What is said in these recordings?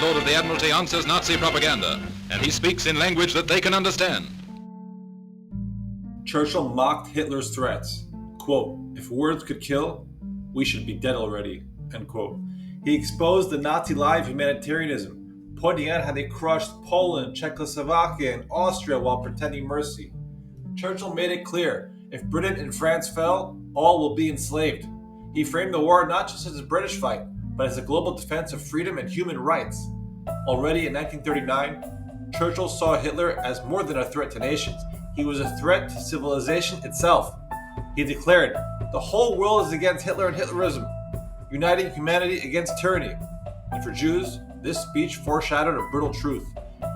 Lord of the Admiralty answers Nazi propaganda, and he speaks in language that they can understand. Churchill mocked Hitler's threats. Quote, "If words could kill, we should be dead already." End quote. He exposed the Nazi lie of humanitarianism, pointing out how they crushed Poland, Czechoslovakia, and Austria while pretending mercy. Churchill made it clear, if Britain and France fell, all will be enslaved. He framed the war not just as a British fight, but as a global defense of freedom and human rights. Already in 1939, Churchill saw Hitler as more than a threat to nations. He was a threat to civilization itself. He declared, "The whole world is against Hitler and Hitlerism, uniting humanity against tyranny." And for Jews, this speech foreshadowed a brutal truth.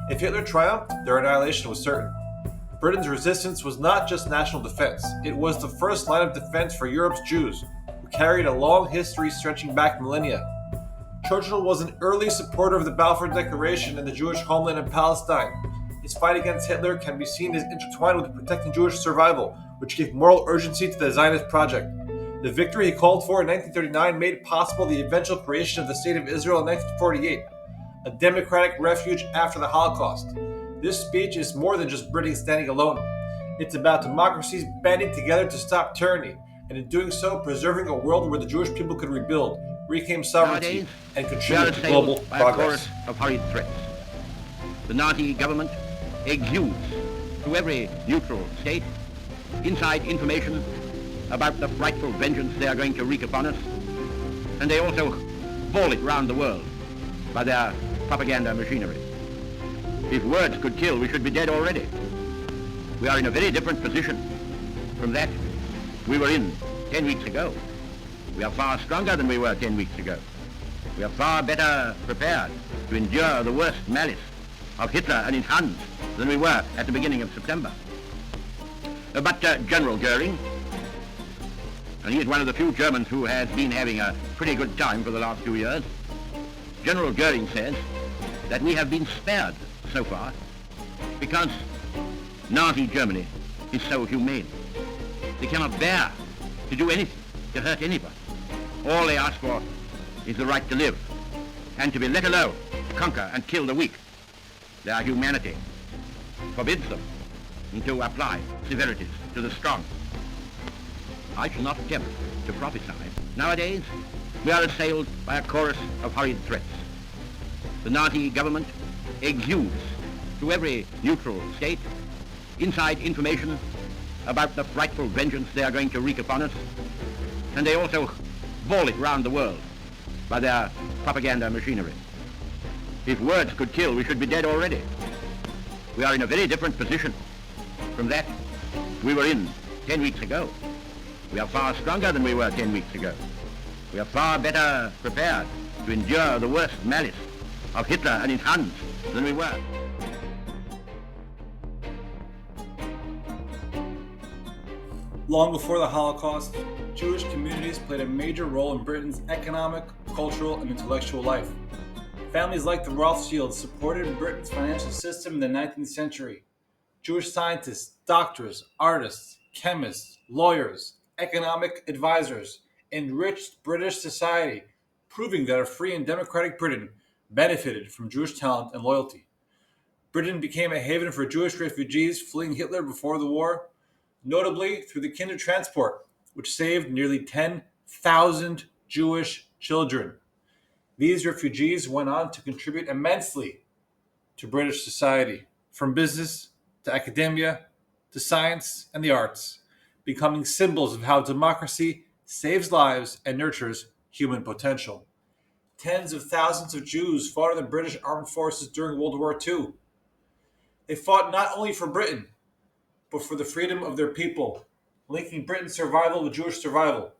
If Hitler triumphed, their annihilation was certain. Britain's resistance was not just national defense, it was the first line of defense for Europe's Jews, who carried a long history stretching back millennia. Churchill was an early supporter of the Balfour Declaration and the Jewish homeland in Palestine. His fight against Hitler can be seen as intertwined with protecting Jewish survival, which gave moral urgency to the Zionist project. The victory he called for in 1939 made possible the eventual creation of the State of Israel in 1948, a democratic refuge after the Holocaust. This speech is more than just Britain standing alone. It's about democracies banding together to stop tyranny, and in doing so, preserving a world where the Jewish people could rebuild, reclaim sovereignty, and contribute to global progress. Of hurried threats. The Nazi government exudes to every neutral state inside information about the frightful vengeance they are going to wreak upon us, and they also bawl it round the world by their propaganda machinery. If words could kill, we should be dead already. We are in a very different position from that we were in 10 weeks ago. We are far stronger than we were 10 weeks ago. We are far better prepared to endure the worst malice of Hitler and his Huns than we were at the beginning of September. But General Goering, and he is one of the few Germans who has been having a pretty good time for the last few years, General Goering says that we have been spared so far because Nazi Germany is so humane. They cannot bear to do anything, to hurt anybody. All they ask for is the right to live and to be let alone to conquer and kill the weak. Their humanity forbids them to apply severities to the strong. I shall not attempt to prophesy. Nowadays, we are assailed by a chorus of hurried threats. The Nazi government exudes to every neutral state inside information about the frightful vengeance they are going to wreak upon us, and they also bawl it round the world by their propaganda machinery. If words could kill, we should be dead already. We are in a very different position from that we were in 10 weeks ago. We are far stronger than we were 10 weeks ago. We are far better prepared to endure the worst malice of Hitler and his Huns than we were. Long before the Holocaust, Jewish communities played a major role in Britain's economic, cultural, and intellectual life. Families like the Rothschilds supported Britain's financial system in the 19th century. Jewish scientists, doctors, artists, chemists, lawyers, economic advisors enriched British society, proving that a free and democratic Britain benefited from Jewish talent and loyalty. Britain became a haven for Jewish refugees fleeing Hitler before the war, notably through the Kindertransport, which saved nearly 10,000 Jewish children. These refugees went on to contribute immensely to British society, from business to academia to science and the arts, becoming symbols of how democracy saves lives and nurtures human potential. Tens of thousands of Jews fought in the British armed forces during World War II. They fought not only for Britain, but for the freedom of their people, linking Britain's survival with Jewish survival.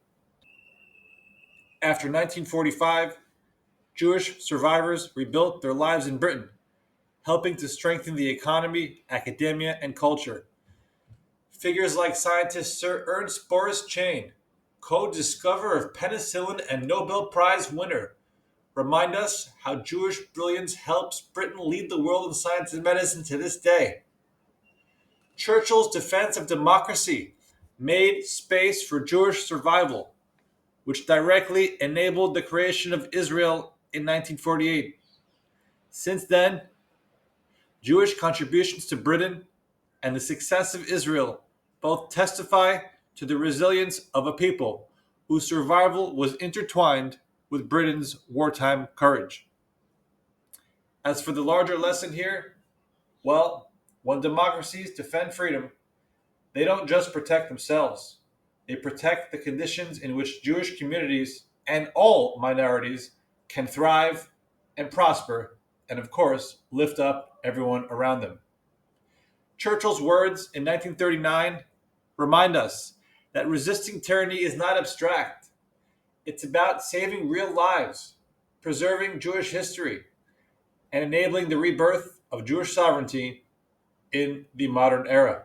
After 1945, Jewish survivors rebuilt their lives in Britain, helping to strengthen the economy, academia, and culture. Figures like scientist Sir Ernst Boris Chain, co-discoverer of penicillin and Nobel Prize winner, remind us how Jewish brilliance helps Britain lead the world in science and medicine to this day. Churchill's defense of democracy made space for Jewish survival, which directly enabled the creation of Israel in 1948. Since then, Jewish contributions to Britain and the success of Israel both testify to the resilience of a people whose survival was intertwined with Britain's wartime courage. As for the larger lesson here, well, when democracies defend freedom, they don't just protect themselves. They protect the conditions in which Jewish communities and all minorities can thrive and prosper, and of course, lift up everyone around them. Churchill's words in 1939 remind us that resisting tyranny is not abstract. It's about saving real lives, preserving Jewish history, and enabling the rebirth of Jewish sovereignty in the modern era.